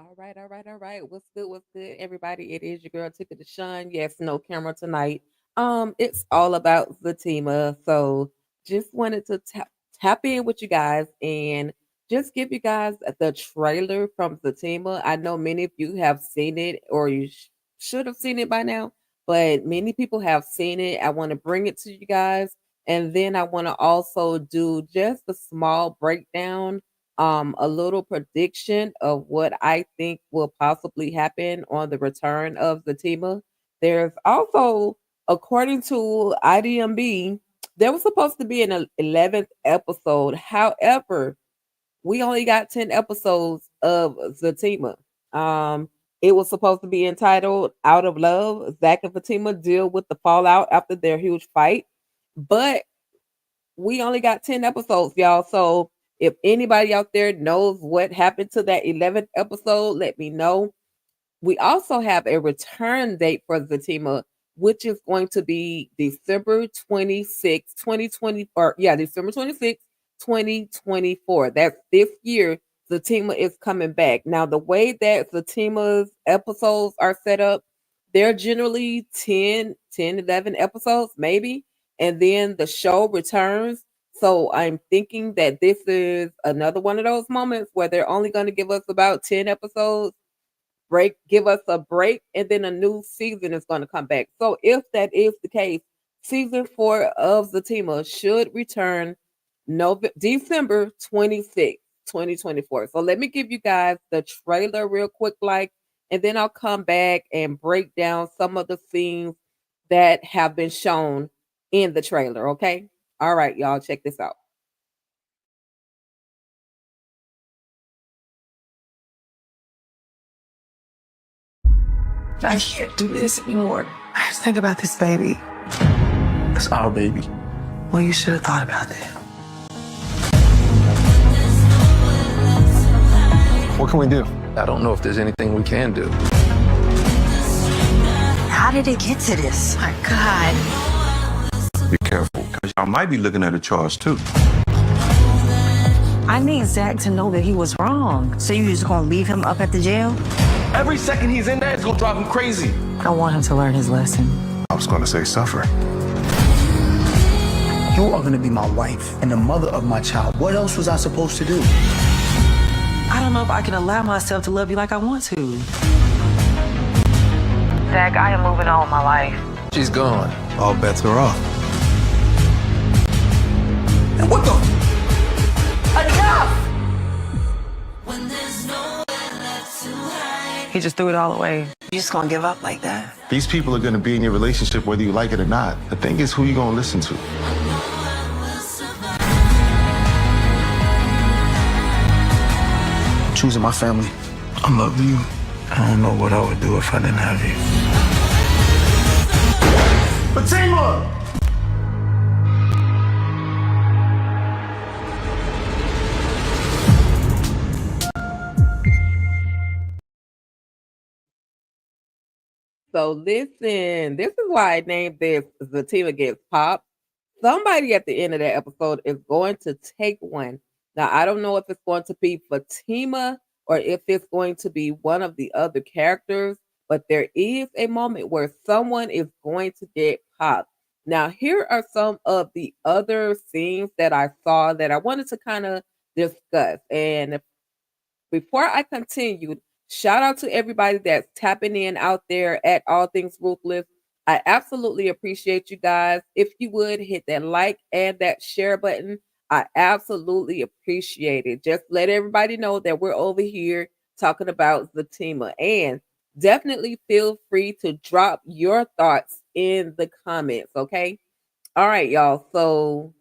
All right, all right, all right. What's good? What's good, everybody? It is your girl Tiffany Deshawn. Yes, no camera tonight. It's all about Zatima. So just wanted to tap in with you guys and just give you guys the trailer from Zatima. I know many of you have seen it or you should have seen it by now, but many people have seen it. I want to bring it to you guys, and then I want to also do just a small breakdown, a little prediction of what I think will possibly happen on the return of Zatima. There's also, according to IDMB, there was supposed to be an 11th episode. However, we only got 10 episodes of Zatima. Um, it was supposed to be entitled Out of Love. Zach and Fatima deal with the fallout after their huge fight. But we only got 10 episodes, y'all. So if anybody out there knows what happened to that 11th episode, let me know. We also have a return date for Zatima, which is going to be December 26th, 2024. Yeah, December 26th, 2024. That's this year. Zatima is coming back. Now, the way that Zatima's episodes are set up, they're generally 11 episodes, maybe. And then the show returns. So I'm thinking that this is another one of those moments where they're only going to give us about 10 episodes, give us a break, and then a new season is going to come back. So if that is the case, season 4 of Zatima should return December 26th, 2024. So let me give you guys the trailer real quick, and then I'll come back and break down some of the scenes that have been shown in the trailer. Okay. All right, y'all, check this out. I can't do this anymore. I just think about this baby. It's our baby. Well, you should have thought about that. What can we do? I don't know if there's anything we can do. How did it get to this? My God. Be careful, because y'all might be looking at a charge too. I need Zach to know that he was wrong. So you just gonna leave him up at the jail? Every second he's in there, it's gonna drive him crazy. I want him to learn his lesson. I was gonna say suffer. You are gonna be my wife and the mother of my child. What else was I supposed to do? I don't know if I can allow myself to love you like I want to. Zach, I am moving on with my life. She's gone. All bets are off. And what the? Enough! He just threw it all away. You just gonna give up like that? These people are gonna be in your relationship whether you like it or not. The thing is who you gonna listen to. I'm choosing my family. I love you. I don't know what I would do if I didn't have you. Fatima! So listen, this is why I named this Zatima Gets Popped. Somebody at the end of that episode is going to take one. Now, I don't know if it's going to be Fatima or if it's going to be one of the other characters, but there is a moment where someone is going to get popped. Now, here are some of the other scenes that I saw that I wanted to kind of discuss. And before I continue, shout out to everybody that's tapping in out there at All Things Ruthless. I absolutely appreciate you guys. If you would hit that like and that share button, I absolutely appreciate it. Just let everybody know that we're over here talking about Zatima. And definitely feel free to drop your thoughts in the comments, okay? All right, y'all. So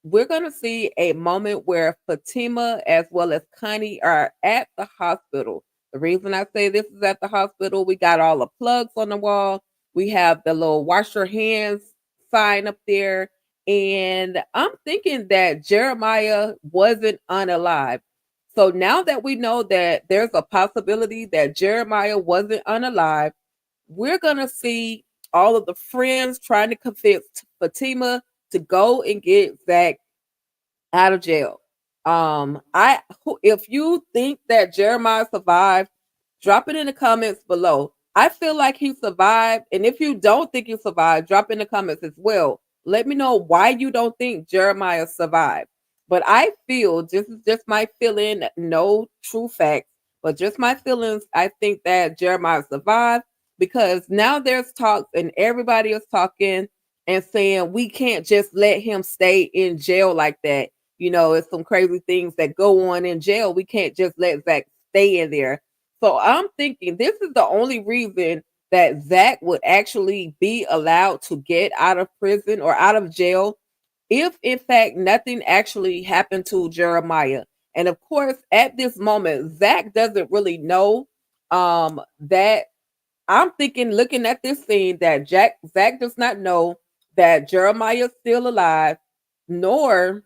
we're going to see a moment where Fatima as well as Connie are at the hospital. The reason I say this is at the hospital, we got all the plugs on the wall. We have the little wash your hands sign up there. And I'm thinking that Jeremiah wasn't unalive. So now that we know that there's a possibility that Jeremiah wasn't unalive, we're going to see all of the friends trying to convince Fatima to go and get Zach out of jail. If you think that Jeremiah survived, drop it in the comments below. I feel like he survived, and if you don't think he survived, drop in the comments as well. Let me know why you don't think Jeremiah survived. But I feel, this is just my feeling, no true facts, but just my feelings. I think that Jeremiah survived because now there's talks, and everybody is talking and saying we can't just let him stay in jail like that. It's some crazy things that go on in jail. We can't just let Zach stay in there. So I'm thinking this is the only reason that Zach would actually be allowed to get out of prison or out of jail if, in fact, nothing actually happened to Jeremiah. And of course, at this moment, Zach doesn't really know that. I'm thinking, looking at this scene, that Zach does not know that Jeremiah is still alive, nor,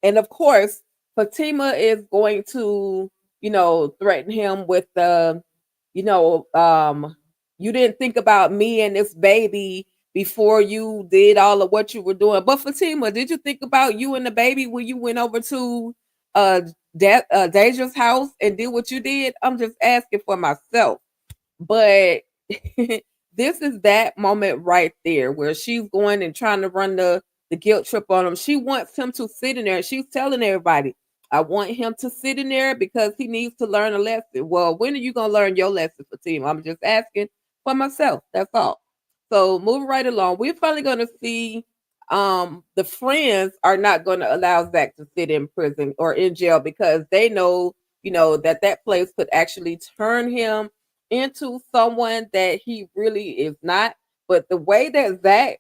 and of course, Fatima is going to, threaten him with the, you know, um, you didn't think about me and this baby before you did all of what you were doing. But Fatima, did you think about you and the baby when you went over to Deja's house and did what you did? I'm just asking for myself. But this is that moment right there where she's going and trying to run the guilt trip on him. She wants him to sit in there. She's telling everybody, I want him to sit in there because he needs to learn a lesson. Well, when are you going to learn your lesson, Fatima? I'm just asking for myself. That's all. So moving right along, we're finally going to see the friends are not going to allow Zach to sit in prison or in jail because they know, that place could actually turn him into someone that he really is not. But the way that Zach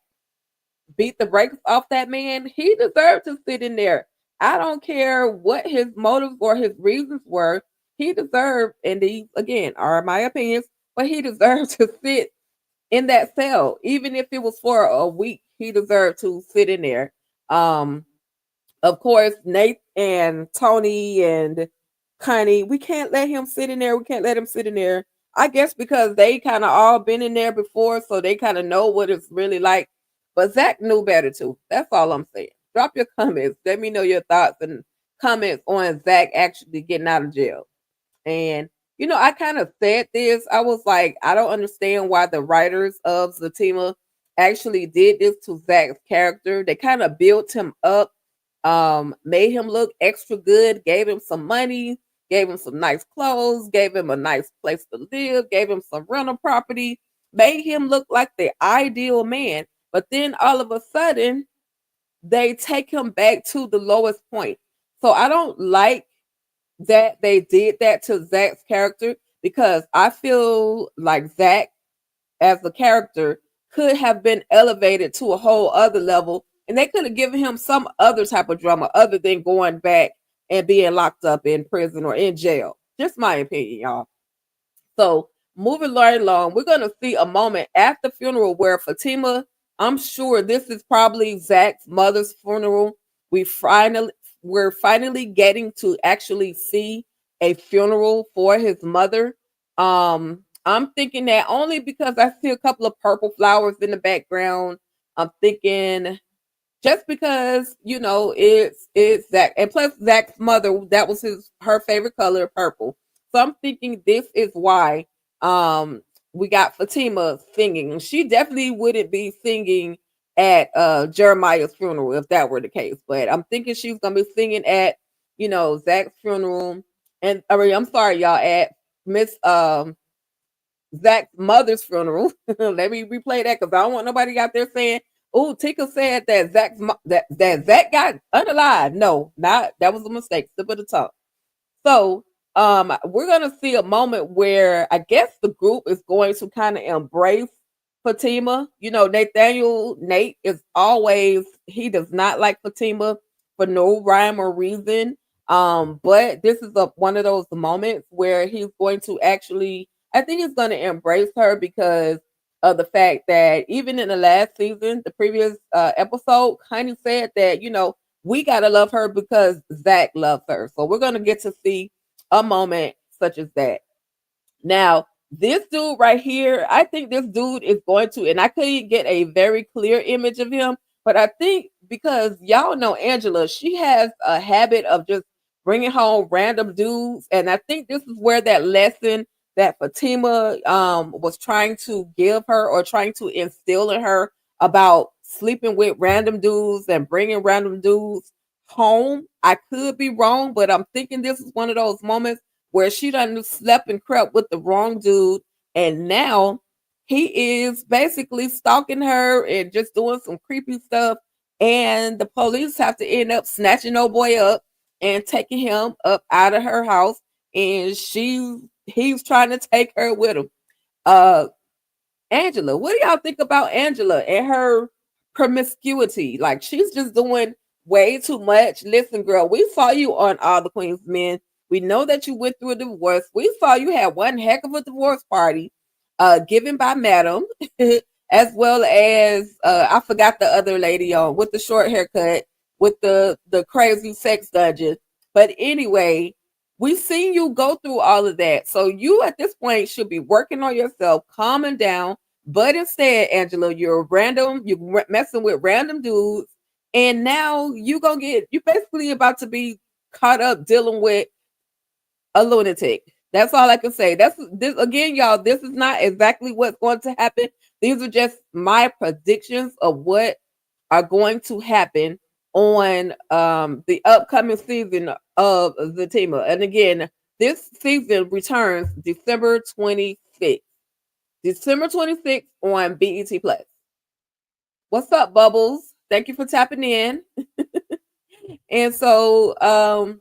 beat the brakes off that man, he deserved to sit in there. I don't care what his motives or his reasons were. He deserved, and these again are my opinions, but he deserved to sit in that cell, even if it was for a week. He deserved to sit in there. Um, of course, Nate and Tony and Connie, we can't let him sit in there. We can't let him sit in there. I guess because they kind of all been in there before, so they kind of know what it's really like. But Zach knew better too. That's all I'm saying. Drop your comments. Let me know your thoughts and comments on Zach actually getting out of jail. And, I kind of said this. I was like, I don't understand why the writers of Zatima actually did this to Zach's character. They kind of built him up, made him look extra good, gave him some money, gave him some nice clothes, gave him a nice place to live, gave him some rental property, made him look like the ideal man. But then all of a sudden, they take him back to the lowest point. So I don't like that they did that to Zach's character because I feel like Zach as a character could have been elevated to a whole other level and they could have given him some other type of drama other than going back and being locked up in prison or in jail. Just my opinion, y'all. So moving right along, we're gonna see a moment at the funeral where Fatima, I'm sure this is probably Zach's mother's funeral. We're finally getting to actually see a funeral for his mother. I'm thinking that only because I see a couple of purple flowers in the background. I'm thinking just because it's Zach, and plus Zach's mother, that was her favorite color, purple. So I'm thinking this is why we got Fatima singing. She definitely wouldn't be singing at Jeremiah's funeral if that were the case, but I'm thinking she's gonna be singing at Zach's funeral, and I'm sorry y'all, at Miss Zach's mother's funeral. Let me replay that because I don't want nobody out there saying, "Oh, Tika said that that Zach got unalive." No, not that was a mistake. Slip of the tongue. So, we're gonna see a moment where I guess the group is going to kind of embrace Fatima. Nate is always, he does not like Fatima for no rhyme or reason. But this is one of those moments where he's going to actually, I think he's going to embrace her because of the fact that even in the last season, the previous episode, kind of said that, we got to love her because Zach loves her. So we're going to get to see a moment such as that. Now, this dude right here, I think this dude is going to, and I couldn't get a very clear image of him, but I think because y'all know Angela, she has a habit of just bringing home random dudes, and I think this is where that lesson that Fatima was trying to give her or trying to instill in her about sleeping with random dudes and bringing random dudes home. I could be wrong, but I'm thinking this is one of those moments where she done slept and crept with the wrong dude, and now he is basically stalking her and just doing some creepy stuff. And the police have to end up snatching old boy up and taking him up out of her house. And he's trying to take her with him. Uh, Angela, what do y'all think about Angela and her promiscuity? Like, she's just doing way too much. Listen, girl, we saw you on All the Queen's Men. We know that you went through a divorce. We saw you had one heck of a divorce party given by Madam, as well as I forgot the other lady on with the short haircut with the crazy sex dungeon. But anyway, we've seen you go through all of that. So you at this point should be working on yourself, calming down. But instead, Angela, you're messing with random dudes. And now you basically about to be caught up dealing with a lunatic. That's all I can say. That's this again, y'all. This is not exactly what's going to happen. These are just my predictions of what are going to happen on the upcoming season of Zatima. And again, this season returns December 26th. December 26th on BET Plus. What's up, Bubbles? Thank you for tapping in. And so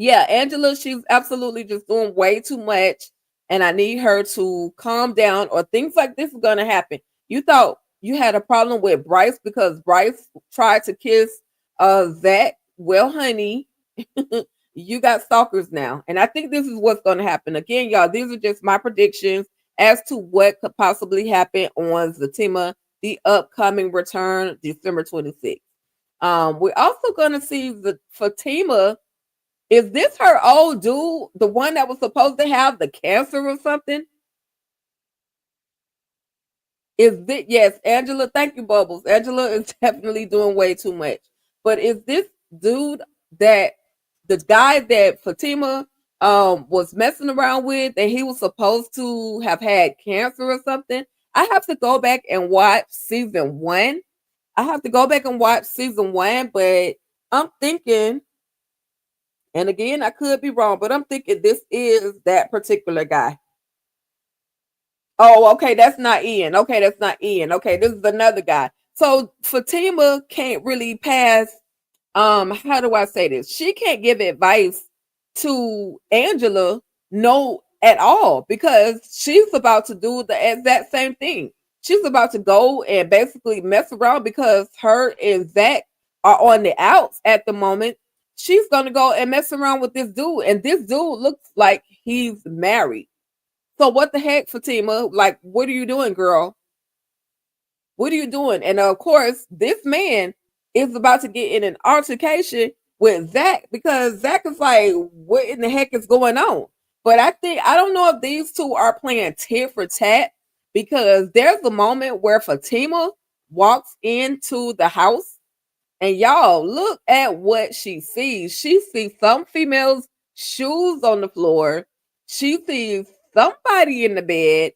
yeah, Angela, she's absolutely just doing way too much. And I need her to calm down, or things like this is gonna happen. You thought you had a problem with Bryce because Bryce tried to kiss Zach. Well, honey, you got stalkers now. And I think this is what's gonna happen. Again, y'all, these are just my predictions as to what could possibly happen on Zatima, the upcoming return, December 26th. We're also gonna see the Fatima. Is this her old dude, the one that was supposed to have the cancer or something? Is this, yes, Angela, thank you, Bubbles. Angela is definitely doing way too much. But is this dude that the guy that Fatima was messing around with and he was supposed to have had cancer or something? I have to go back and watch season one. But I'm thinking, and again, I could be wrong, but I'm thinking this is that particular guy. Oh, okay, that's not Ian. Okay, that's not Ian. Okay, this is another guy. So Fatima can't really pass. How do I say this? She can't give advice to Angela, no, at all, because she's about to do the exact same thing. She's about to go and basically mess around because her and Zach are on the outs at the moment. She's gonna go and mess around with this dude, and this dude looks like he's married. So what the heck, Fatima? Like, what are you doing, girl? What are you doing? And of course, this man is about to get in an altercation with Zach because Zach is like, what in the heck is going on? But I don't know if these two are playing tit for tat because there's a moment where Fatima walks into the house and y'all look at what she sees. She sees some female's shoes on the floor. She sees somebody in the bed.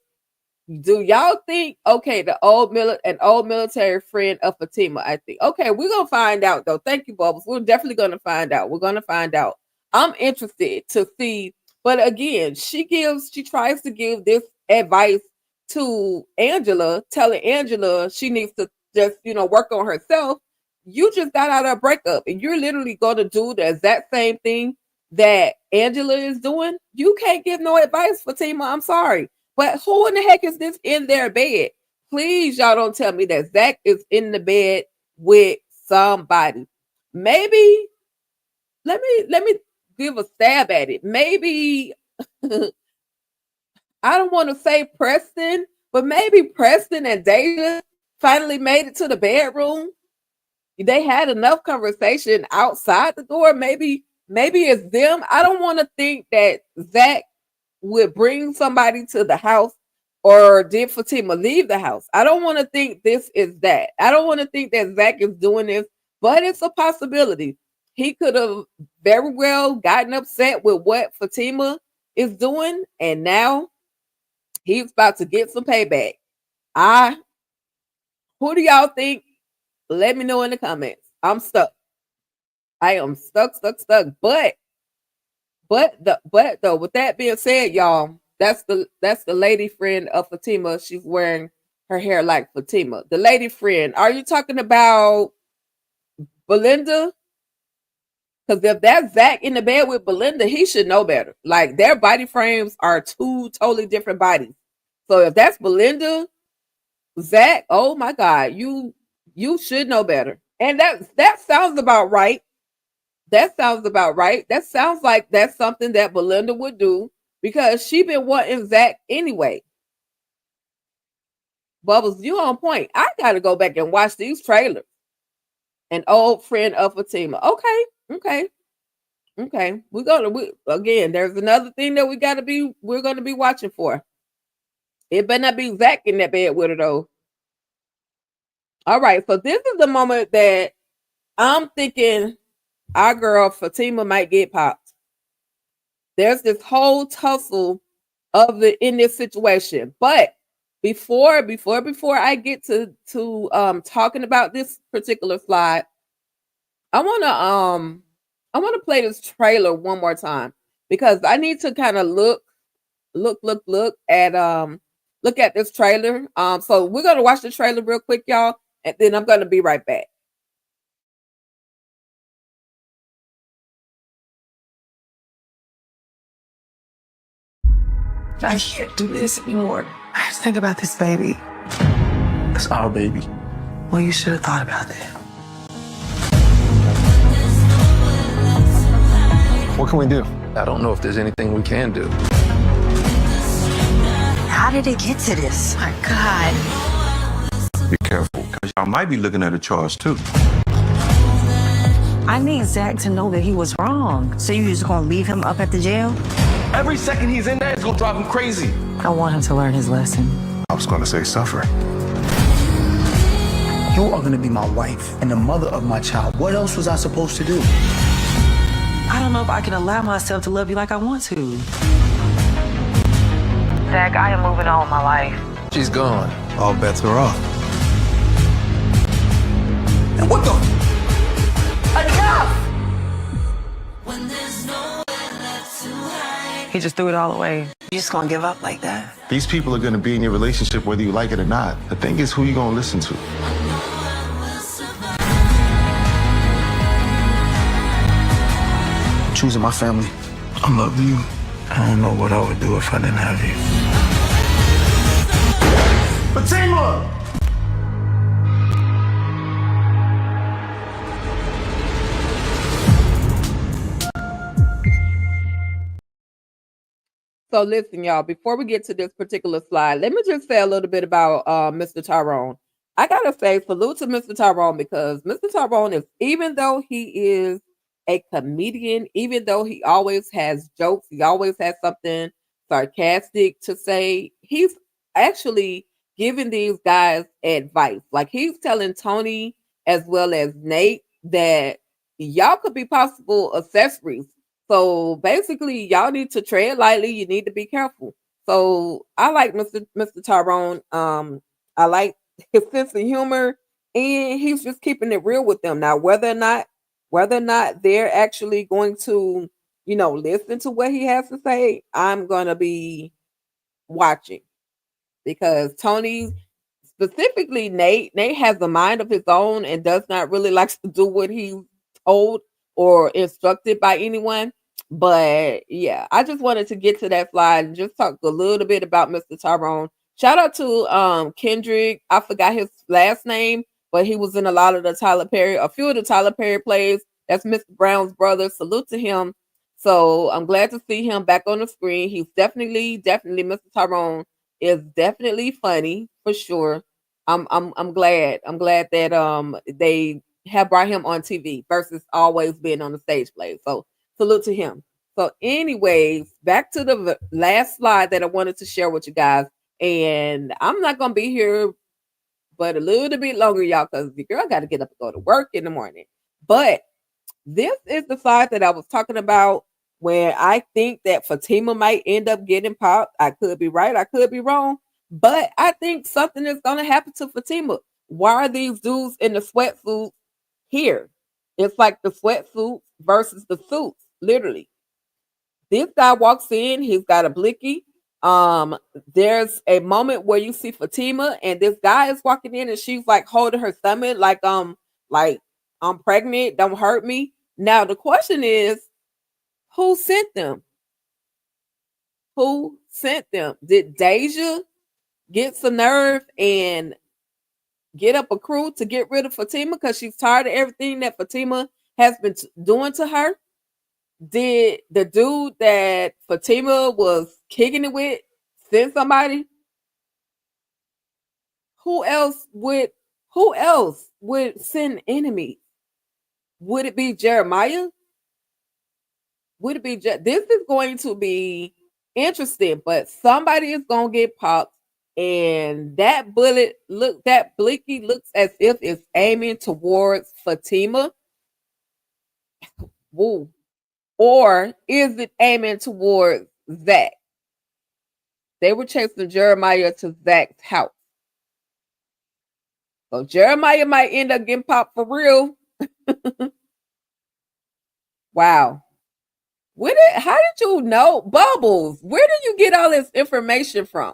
Do y'all think the an old military friend of Fatima? I think we're gonna find out though. Thank you, Bubbles. We're definitely gonna find out. We're gonna find out. I'm interested to see, but again, she tries to give this advice to Angela, telling Angela she needs to just work on herself. You just got out of a breakup, and you're literally gonna do the exact same thing that Angela is doing. You can't give no advice, Fatima. I'm sorry. But who in the heck is this in their bed? Please, y'all don't tell me that Zach is in the bed with somebody. Maybe let me give a stab at it. Maybe I don't want to say Preston, but maybe Preston and Deja finally made it to the bedroom. They had enough conversation outside the door. Maybe it's them. I don't want to think that Zach would bring somebody to the house, or did Fatima leave the house? I don't want to think this is that. I don't want to think that Zach is doing this but it's a possibility. He could have very well gotten upset with what Fatima is doing, and now he's about to get some payback. I Who do y'all think? Let me know in the comments. I'm stuck. I am stuck. But though, with that being said, y'all, that's the lady friend of Fatima. She's wearing her hair like Fatima. The lady friend. Are you talking about Belinda? Because if that's Zach in the bed with Belinda, he should know better. Like their body frames are two totally different bodies. So if that's Belinda, Zach, oh my God, you should know better. And that sounds about right. That sounds about right. That sounds like that's something that Belinda would do because she been wanting Zach anyway. Bubbles, you on point. I gotta go back and watch these trailers. An old friend of Fatima. Okay. Again, there's another thing that we're gonna be watching for. It better not be Zach in that bed with her though. All right, so this is the moment that I'm thinking our girl Fatima might get popped. There's this whole tussle in this situation. But before I get to talking about this particular slide, I wanna play this trailer one more time because I need to kind of look at this trailer. So we're gonna watch the trailer real quick, y'all, and then I'm gonna be right back. I can't do this anymore. I just think about this baby. It's our baby. Well, you should have thought about that. What can we do? I don't know if there's anything we can do. How did it get to this? My God. Be careful, because y'all might be looking at a charge too. I need Zach to know that he was wrong. So you just gonna leave him up at the jail? Every second he's in there, it's gonna drive him crazy. I want him to learn his lesson. I was gonna say suffer. You are gonna be my wife and the mother of my child. What else was I supposed to do? I don't know if I can allow myself to love you like I want to. Zach, I am moving on with my life. She's gone. All bets are off. And what the? He just threw it all away. You just gonna give up like that? These people are gonna be in your relationship whether you like it or not. The thing is who you gonna listen to. I'm choosing my family. I love you. I don't know what I would do if I didn't have you. Fatima! So listen, y'all, before we get to this particular slide, let me just say a little bit about Mr. Tyrone. I gotta say salute to Mr. Tyrone because Mr. Tyrone is, even though he is a comedian, even though he always has jokes, he always has something sarcastic to say, he's actually giving these guys advice. Like he's telling Tony as well as Nate that y'all could be possible accessories. So basically, y'all need to tread lightly. You need to be careful. So I like Mr. Tyrone. I like his sense of humor, and he's just keeping it real with them. Now, whether or not they're actually going to, listen to what he has to say, I'm gonna be watching because Tony, specifically Nate has a mind of his own and does not really like to do what he's told or instructed by anyone. But yeah, I just wanted to get to that slide and just talk a little bit about Mr. Tyrone. Shout out to Kendrick. I forgot his last name, but he was in a lot of a few of the Tyler Perry plays. That's Mr. Brown's brother. Salute to him. So I'm glad to see him back on the screen. He's definitely Mr. Tyrone is definitely funny for sure. I'm glad that they have brought him on TV versus always being on the stage play. So salute to him. So anyways, back to the last slide that I wanted to share with you guys. And I'm not going to be here but a little bit longer, y'all, because the girl got to get up and go to work in the morning. But this is the side that I was talking about where I think that Fatima might end up getting popped. I could be right, I could be wrong, but I think something is going to happen to Fatima. Why are these dudes in the sweatsuits here? It's like the sweatsuits versus the suits, literally. This guy walks in, he's got a blicky. There's a moment where you see Fatima, and this guy is walking in, and she's like holding her stomach, like I'm pregnant, don't hurt me. Now the question is, who sent them? Who sent them? Did Deja get some nerve and get up a crew to get rid of Fatima because she's tired of everything that Fatima has been doing to her? Did the dude that Fatima was kicking it with send somebody? Who else would who else would send enemies? Would it be Jeremiah? Would it be this is going to be interesting, but somebody is gonna get popped, and that bullet that blicky looks as if it's aiming towards Fatima. Woo. Or is it aiming towards Zach? They were chasing Jeremiah to Zach's house. So Jeremiah might end up getting popped for real. Wow. How did you know? Bubbles, where did you get all this information from?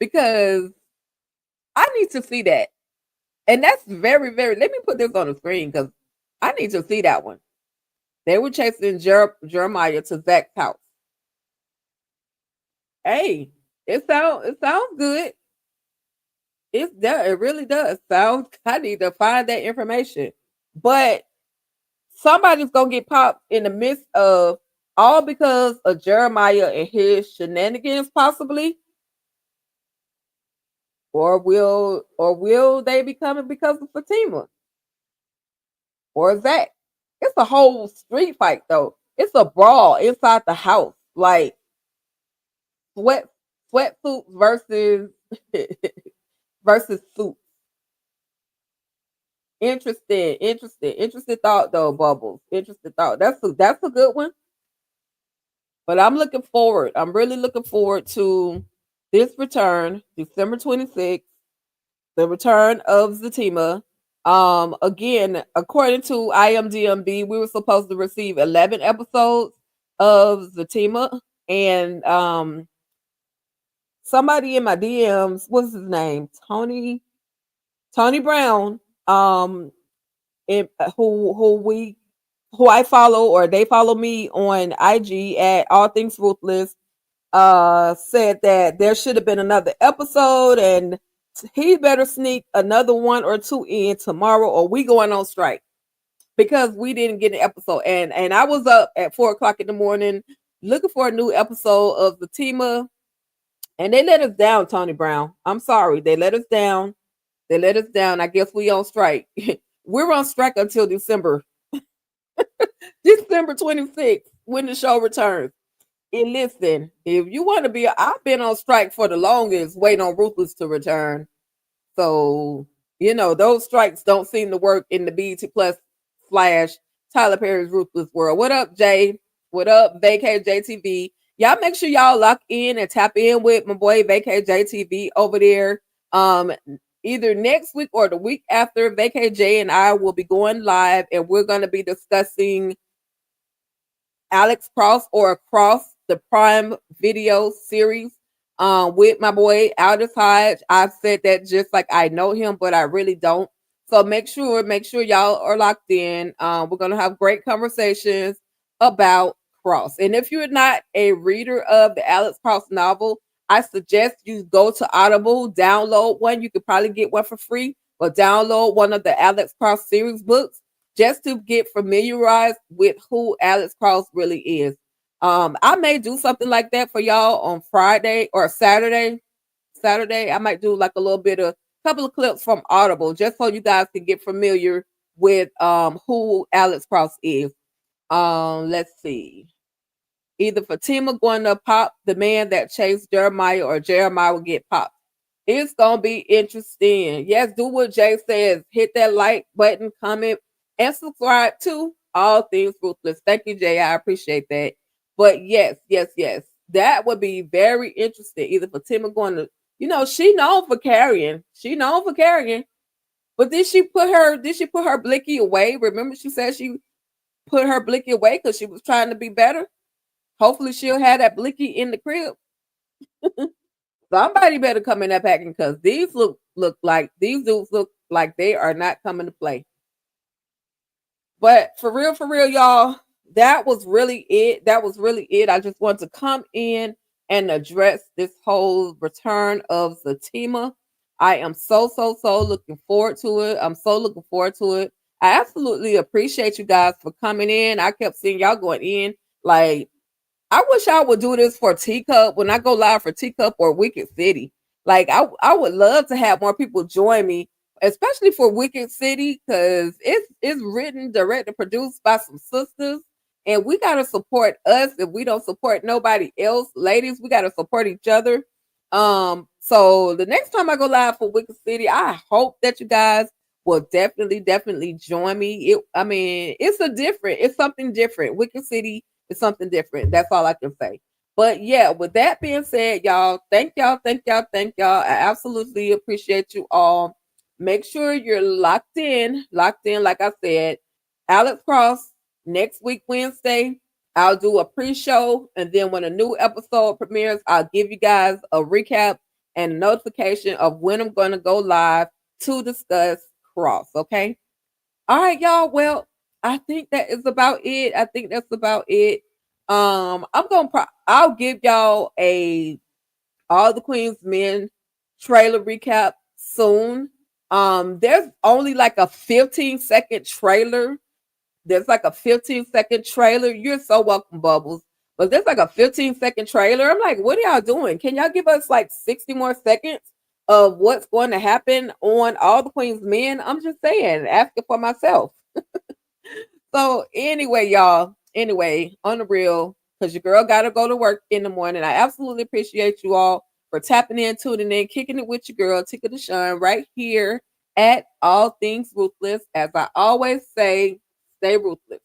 Because I need to see that. And that's very, very, let me put this on the screen because I need to see that one. They were chasing Jeremiah to Zach's house. Hey, it sounds good. It really does. I need to find that information. But somebody's gonna get popped in the midst of all because of Jeremiah and his shenanigans, possibly. Or will they be coming because of Fatima? Or Zach? It's a whole street fight though. It's a brawl inside the house. Like sweatsuits versus versus suits. Interesting thought though, Bubbles. Interesting thought. That's a good one. But I'm looking forward. I'm really looking forward to this return, December 26th, the return of Zatima. Again, according to IMDb, we were supposed to receive 11 episodes of Zatima, and somebody in my DMs, what's his name? Tony Brown, in, who I follow, or they follow me on IG at All Things Ruthless, said that there should have been another episode, and he better sneak another one or two in tomorrow, or we going on strike because we didn't get an episode. And I was up at 4:00 in the morning looking for a new episode of Zatima, and they let us down, Tony Brown. I'm sorry, they let us down. They let us down. I guess we on strike. We're on strike until December 26th when the show returns. And listen, if you want to be, I've been on strike for the longest, waiting on Ruthless to return. So, those strikes don't seem to work in the BET Plus / Tyler Perry's Ruthless world. What up, Jay? What up, Vacay JTV? Y'all make sure y'all lock in and tap in with my boy Vacay JTV over there. Either next week or the week after, Vacay J and I will be going live, and we're going to be discussing Alex Cross, or Across the Prime Video series, with my boy Aldous Hodge. I've said that just like I know him, but I really don't. So make sure y'all are locked in. We're gonna have great conversations about Cross. And if you're not a reader of the Alex Cross novel, I suggest you go to Audible, download one. You could probably get one for free, but download one of the Alex Cross series books just to get familiarized with who Alex Cross really is. I may do something like that for y'all on Friday or Saturday. I might do like a little bit of couple of clips from Audible just so you guys can get familiar with who Alex Cross is. Let's see. Either Fatima going to pop the man that chased Jeremiah, or Jeremiah will get popped. It's gonna be interesting. Yes, do what Jay says. Hit that like button, comment, and subscribe to All Things Ruthless. Thank you, Jay. I appreciate that. But yes, yes, yes. That would be very interesting. Either for Tima going to, she known for carrying. She known for carrying. But did she put her blicky away? Remember she said she put her blicky away because she was trying to be better? Hopefully she'll have that blicky in the crib. Somebody better come in that packing because these dudes look like they are not coming to play. But for real, y'all, that was really it. That was really it. I just want to come in and address this whole return of Zatima. I am so looking forward to it. I'm so looking forward to it. I absolutely appreciate you guys for coming in. I kept seeing y'all going in. Like, I wish I would do this for Teacup when I go live for Teacup or Wicked City. Like, I would love to have more people join me, especially for Wicked City, because it's written, directed, produced by some sisters, and we gotta support us. If we don't support nobody else, ladies, we gotta support each other. So the next time I go live for Wicked City, I hope that you guys will definitely join me. It's something different. Wicked City is something different. That's all I can say. But yeah, with that being said, y'all, thank y'all. I absolutely appreciate you all. Make sure you're locked in, like I said. Alex Cross, next week, Wednesday, I'll do a pre-show. And then when a new episode premieres, I'll give you guys a recap and a notification of when I'm going to go live to discuss Cross. Okay. All right, y'all. Well, I think that is about it. I think that's about it. I'll give y'all a All the Queen's Men trailer recap soon. There's only like a 15-second trailer. There's like a 15-second trailer. You're so welcome, Bubbles. But there's like a 15-second trailer. I'm like, what are y'all doing? Can y'all give us like 60 more seconds of what's going to happen on All the Queen's Men? I'm just saying, asking for myself. So anyway, y'all, on the real, because your girl got to go to work in the morning. I absolutely appreciate you all for tapping in, tuning in, kicking it with your girl, Tika Deshawn, right here at All Things Ruthless. As I always say, stay ruthless.